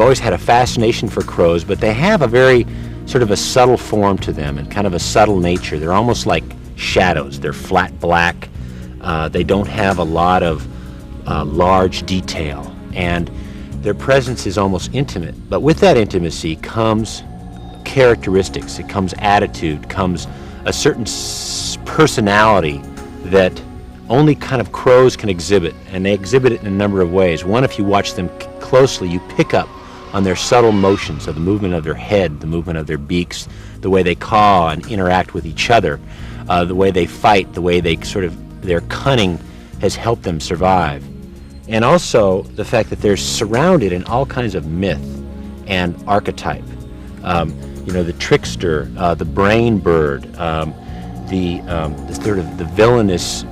always had a fascination for crows, but they have a very sort of a subtle form to them and kind of a subtle nature. They're almost like shadows. They're flat black. They don't have a lot of large detail, and their presence is almost intimate. But with that intimacy comes characteristics, it comes attitude, comes a certain personality that only kind of crows can exhibit, and they exhibit it in a number of ways. One, if you watch them closely, you pick up on their subtle motions of the movement of their head, the movement of their beaks, the way they caw and interact with each other, the way they fight, the way they their cunning has helped them survive. And also the fact that they're surrounded in all kinds of myth and archetype. The trickster, the brain bird, the villainous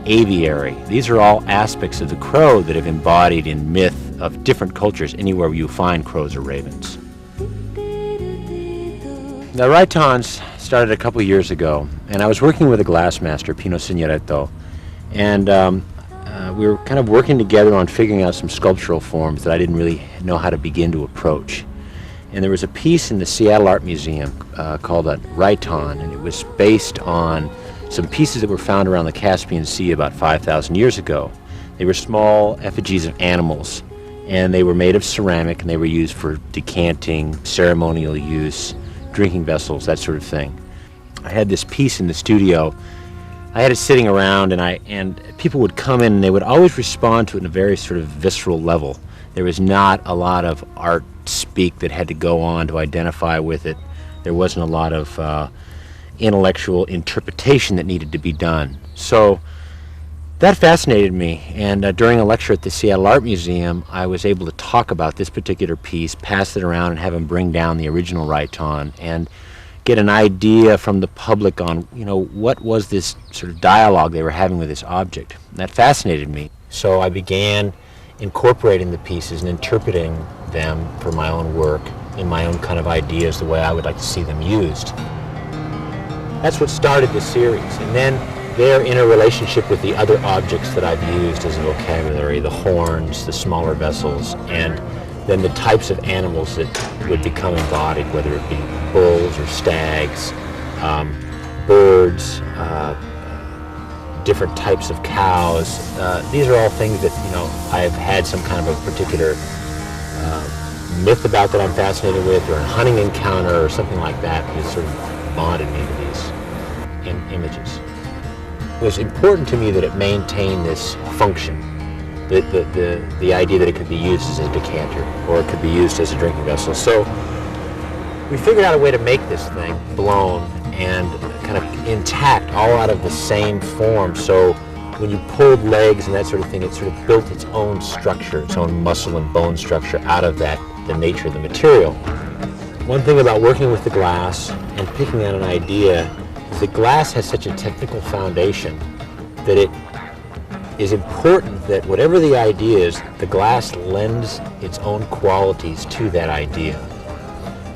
aviary. These are all aspects of the crow that have embodied in myth of different cultures anywhere you find crows or ravens. The Rhytons started a couple years ago, and I was working with a glassmaster, Pino Signoretto, and we were kind of working together on figuring out some sculptural forms that I didn't really know how to begin to approach. And there was a piece in the Seattle Art Museum called a Rhyton, and it was based on some pieces that were found around the Caspian Sea about 5,000 years ago. They were small effigies of animals, and they were made of ceramic, and they were used for decanting, ceremonial use, drinking vessels, that sort of thing. I had this piece in the studio. I had it sitting around, and people would come in, and they would always respond to it in a very sort of visceral level. There was not a lot of art speak that had to go on to identify with it. There wasn't a lot of intellectual interpretation that needed to be done. So that fascinated me, and during a lecture at the Seattle Art Museum, I was able to talk about this particular piece, pass it around, and have them bring down the original Rhyton and get an idea from the public on, what was this sort of dialogue they were having with this object. And that fascinated me. So I began incorporating the pieces and interpreting them for my own work, in my own kind of ideas, the way I would like to see them used. That's what started the series, and then they're in a relationship with the other objects that I've used as a vocabulary, the horns, the smaller vessels, and then the types of animals that would become embodied, whether it be bulls or stags, birds, different types of cows. These are all things that, I've had some kind of a particular myth about that I'm fascinated with, or a hunting encounter or something like that sort of bonded me to these images. It was important to me that it maintain this function, the idea that it could be used as a decanter, or it could be used as a drinking vessel. So we figured out a way to make this thing blown and kind of intact, all out of the same form. So when you pulled legs and that sort of thing, it sort of built its own structure, its own muscle and bone structure out of that, the nature of the material. One thing about working with the glass and picking out an idea is that glass has such a technical foundation that it is important that whatever the idea is, the glass lends its own qualities to that idea.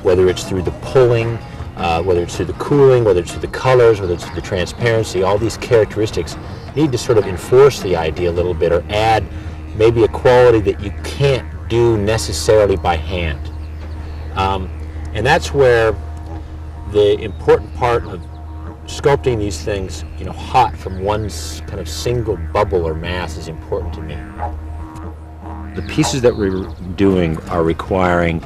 Whether it's through the pulling, whether it's through the cooling, whether it's through the colors, whether it's through the transparency, all these characteristics need to sort of enforce the idea a little bit, or add maybe a quality that you can't do necessarily by hand. And that's where the important part of sculpting these things, hot from one kind of single bubble or mass is important to me. The pieces that we're doing are requiring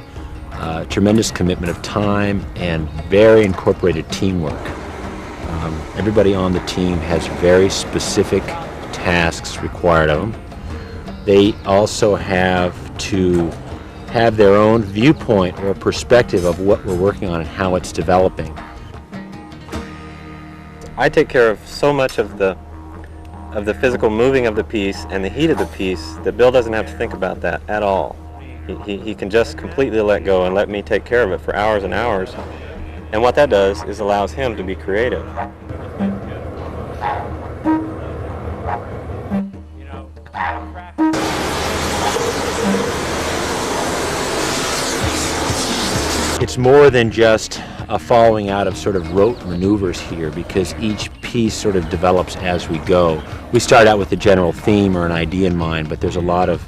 tremendous commitment of time and very incorporated teamwork. Everybody on the team has very specific tasks required of them. They also have to have their own viewpoint or perspective of what we're working on and how it's developing. I take care of so much of the physical moving of the piece and the heat of the piece that Bill doesn't have to think about that at all. He can just completely let go and let me take care of it for hours and hours. And what that does is allows him to be creative. It's more than just a following out of sort of rote maneuvers here, because each piece sort of develops as we go. We start out with a general theme or an idea in mind, but there's a lot of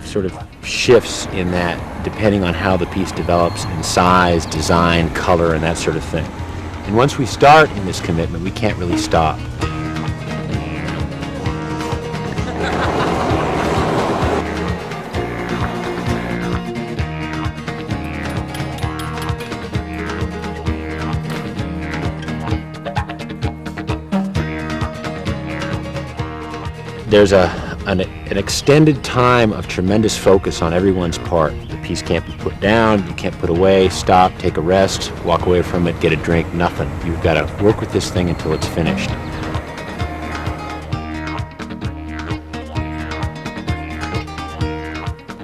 sort of shifts in that depending on how the piece develops in size, design, color, and that sort of thing. And once we start in this commitment, we can't really stop. There's an extended time of tremendous focus on everyone's part. The piece can't be put down, you can't put away, stop, take a rest, walk away from it, get a drink, nothing. You've got to work with this thing until it's finished.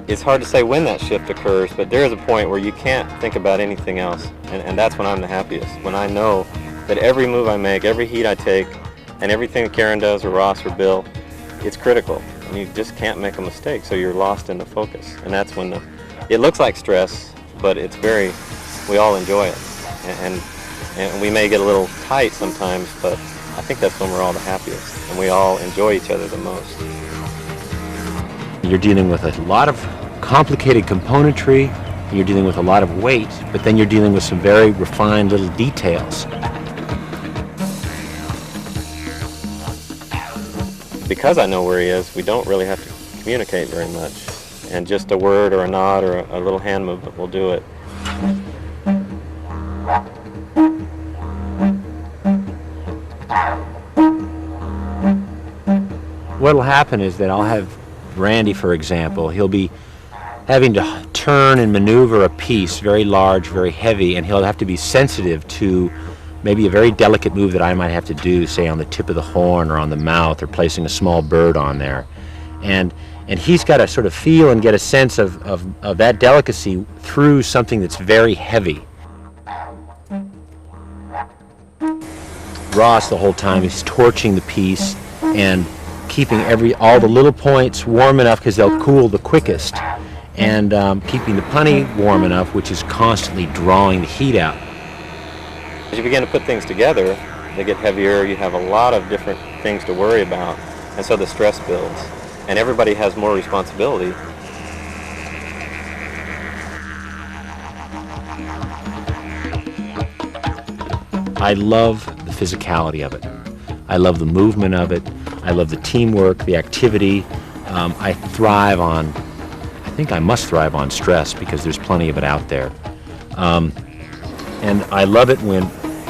It's hard to say when that shift occurs, but there is a point where you can't think about anything else, and that's when I'm the happiest. When I know that every move I make, every heat I take, and everything that Karen does, or Ross, or Bill, it's critical. And you just can't make a mistake, so you're lost in the focus. And that's when it looks like stress, but it's we all enjoy it. And we may get a little tight sometimes, but I think that's when we're all the happiest, and we all enjoy each other the most. You're dealing with a lot of complicated componentry, you're dealing with a lot of weight, but then you're dealing with some very refined little details. Because I know where he is, we don't really have to communicate very much. And just a word or a nod or a little hand movement will do it. What'll happen is that I'll have Randy, for example, he'll be having to turn and maneuver a piece very large, very heavy, and he'll have to be sensitive to maybe a very delicate move that I might have to do, say on the tip of the horn or on the mouth or placing a small bird on there. And he's got to sort of feel and get a sense of that delicacy through something that's very heavy. Ross, the whole time, is torching the piece and keeping all the little points warm enough because they'll cool the quickest, and keeping the punny warm enough, which is constantly drawing the heat out. As you begin to put things together, they get heavier, you have a lot of different things to worry about, and so the stress builds, and everybody has more responsibility. I love the physicality of it. I love the movement of it. I love the teamwork, the activity. I think I must thrive on stress because there's plenty of it out there. And I love it when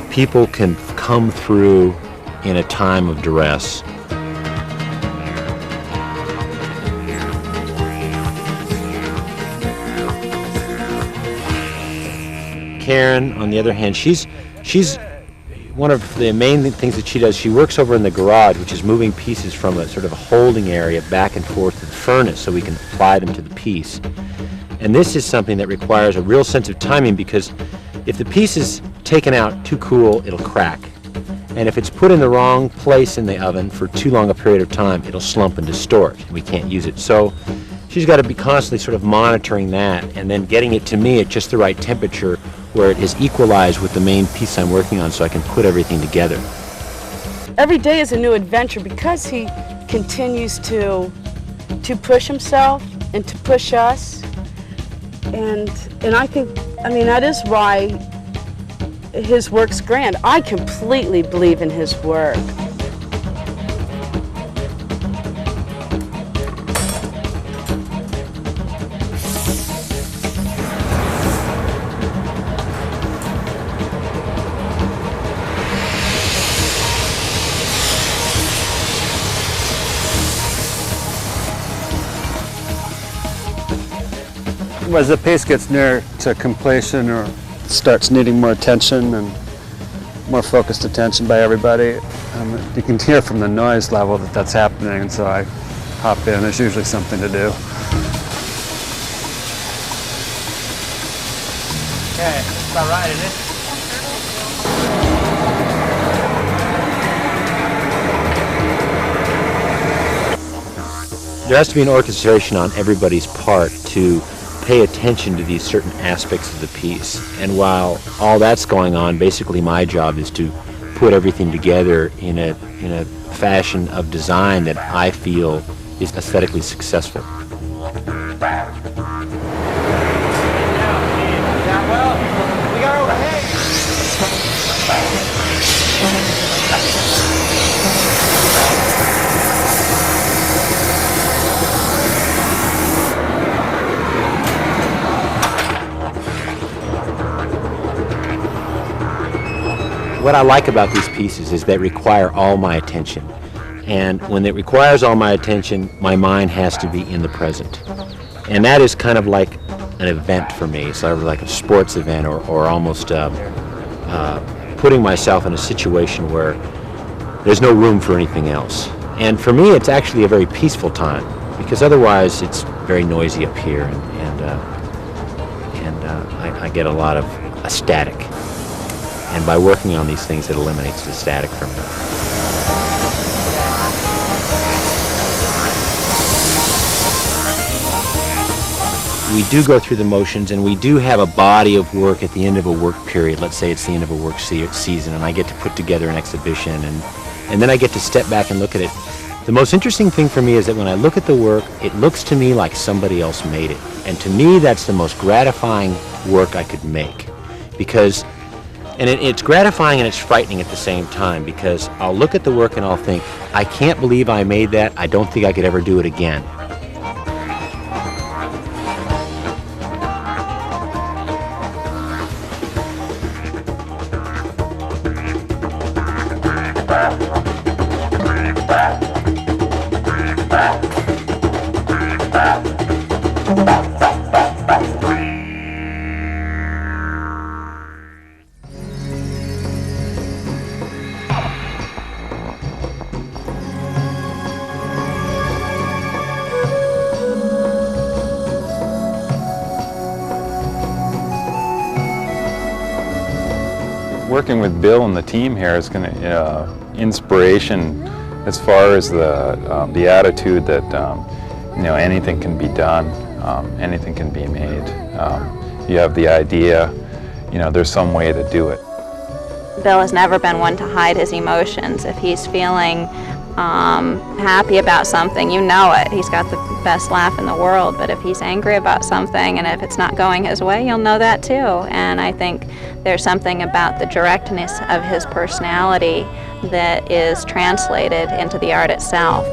people can come through in a time of duress. Karen, on the other hand, she's one of the main things that she does. She works over in the garage, which is moving pieces from a sort of a holding area back and forth to the furnace so we can apply them to the piece. And this is something that requires a real sense of timing, because if the piece is taken out too cool, it'll crack. And if it's put in the wrong place in the oven for too long a period of time, it'll slump and distort, and we can't use it. So she's got to be constantly sort of monitoring that and then getting it to me at just the right temperature where it is equalized with the main piece I'm working on so I can put everything together. Every day is a new adventure because he continues to push himself and to push us. And I think, that is why his work's grand. I completely believe in his work. As the piece gets near to completion or starts needing more attention and more focused attention by everybody, you can hear from the noise level that that's happening, and so I hop in. There's usually something to do. Okay, that's about right, isn't it? There has to be an orchestration on everybody's part to pay attention to these certain aspects of the piece. And while all that's going on, basically my job is to put everything together in a fashion of design that I feel is aesthetically successful. what I like about these pieces is they require all my attention. And when it requires all my attention, my mind has to be in the present. And that is kind of like an event for me, sort of like a sports event, or almost putting myself in a situation where there's no room for anything else. And for me, it's actually a very peaceful time, because otherwise it's very noisy up here, and I get a lot of static. And by working on these things, it eliminates the static from me. We do go through the motions, and we do have a body of work at the end of a work period. Let's say it's the end of a work season, and I get to put together an exhibition, and then I get to step back and look at it. The most interesting thing for me is that when I look at the work, it looks to me like somebody else made it. And to me, that's the most gratifying work I could make. Because, and it's gratifying and it's frightening at the same time, because I'll look at the work and I'll think, I can't believe I made that. I don't think I could ever do it again. Working with Bill and the team here is going to inspiration as far as the attitude that anything can be done, anything can be made. You have the idea, there's some way to do it. Bill has never been one to hide his emotions. If he's feeling happy about something, you know it. He's got the best laugh in the world, but if he's angry about something and if it's not going his way, you'll know that too. And I think there's something about the directness of his personality that is translated into the art itself.